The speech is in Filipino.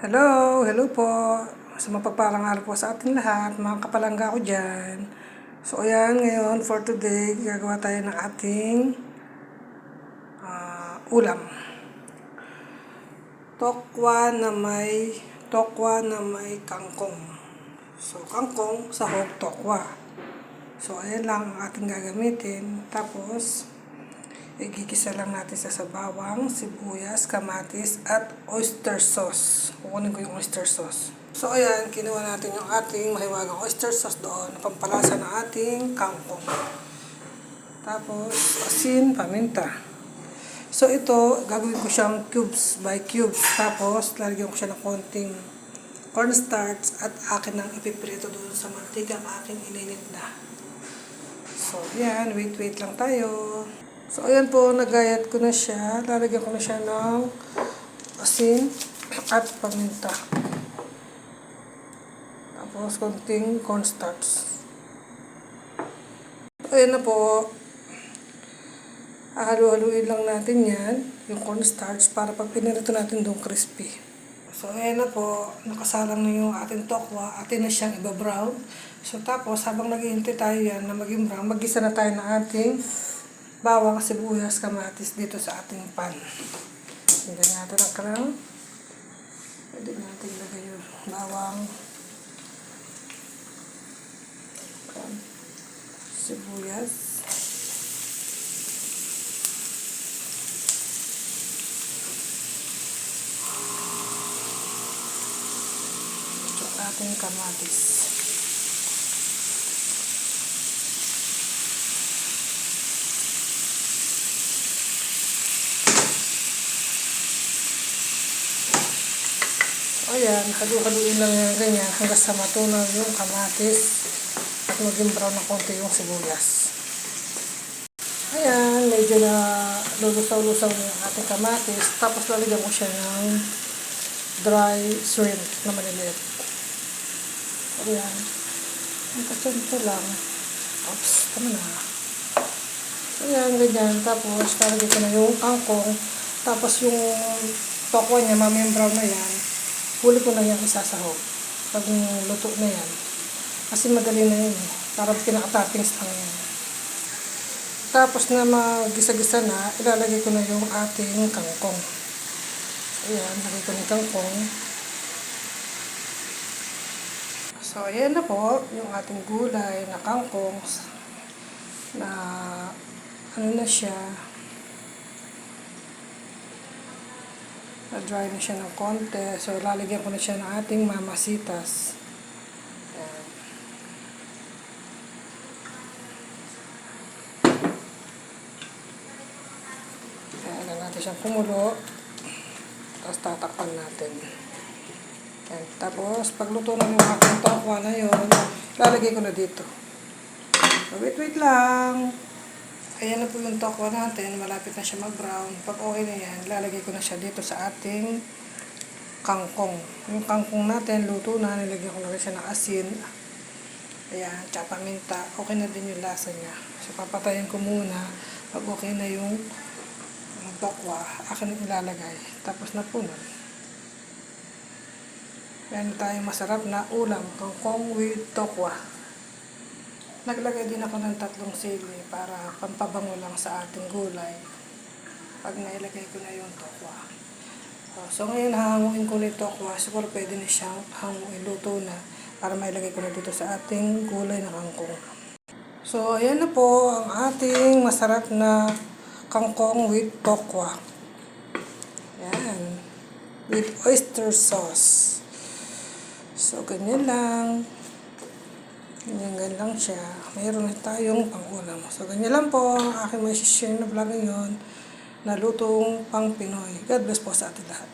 Hello po. Sa mapagpalang araw po sa ating lahat, mga kapalangga ko dyan. So ayan, ngayon for today, gagawa tayo ng ating ulam. Tokwa na may kangkong. So kangkong, sahog, tokwa. So ayan lang ang ating gagamitin. Tapos, igigisa lang natin sa bawang, sibuyas, kamatis, at oyster sauce. Kukunin ko yung oyster sauce. So ayan, kinuha natin yung ating mahiwagang oyster sauce doon, pampalasa ng ating kangkong. Tapos, asin, paminta. So ito, gagawin ko siyang cubes by cubes. Tapos, lalagyan ko siya ng konting cornstarch at akin nang ipiprito doon sa mantika aking ininit na. So ayan, wait lang tayo. So, ayan po, nagayat ko na siya. Lalagyan ko na siya ng asin at paminta. Tapos, konting cornstarch. So, ayan na po. Halu-haluin lang natin yan, yung cornstarch, para pag pinirito natin doon crispy. So, ayan na po. Nakasalang na yung ating tokwa. Atin na siyang iba-brown. So, tapos, habang naghihintay tayo yan na maging brown, mag-isa na tayo ng ating bawang, sibuyas, kamatis dito sa ating pan. Hinggan natin ang karang. Pwede natin lagay yung bawang, sibuyas, at ating kamatis. Ayan, halu-haluin lang yan ganyan hanggang sa matunaw yung kamatis at maging brown na konti yung sibuyas. Ayan, medyo na lulusaw-lusaw na yung ating kamatis. Tapos lalagyan ko siya ng dry shrimp na maliliit. Ayan, ito lang. Oops, tama na. Ayan, ganyan. Tapos lalagyan ko na yung kangkong. Tapos yung tokwa niya, maming brown na yan. Huli ko na yan isasahog pag luto na yan. Kasi madali na yun. Parang pinaka-toppings lang yan. Tapos na magisa-gisa na, ilalagay ko na yung ating kangkong. Ayan, lagay ko na yung kangkong. So, ayan na po yung ating gulay na kangkong na ano na siya, na-dry na siya ng konti. So, lalagyan ko na siya ng ating mamasitas. Ayan. Ayan na natin siyang kumulo. Tapos, tatakpan natin. Ayan. Tapos, pagluto na yung aking tokwa na yun, lalagay ko na dito. So, wait lang. Ayan na po yung tokwa natin. Malapit na siya mag-brown. Pag okay na yan, lalagay ko na siya dito sa ating kangkong. Yung kangkong natin, luto na. Nilagyan ko na rin siya ng asin. Ayan, tsaka paminta. Okay na din yung lasa niya. So, papatayin ko muna. Pag okay na yung tokwa, akin ilalagay. Tapos na po na. Meron tayong masarap na ulam. Kangkong with tokwa. Naglagay din ako ng 3 sili para pampabango lang sa ating gulay pag nailagay ko na yung tokwa. So ngayon hahanguin ko na yung tokwa. Siguro pwede na siyang hanguin, luto na, para mailagay ko na dito sa ating gulay na kangkong. So ayan na po ang ating masarap na kangkong with tokwa. Ayan. With oyster sauce. So ganyan lang. Ganyan lang siya. Mayroon na tayong pang-ulam. So, ganyan lang po ang aking may share na vlog ngayon na lutong pang Pinoy. God bless po sa ating lahat.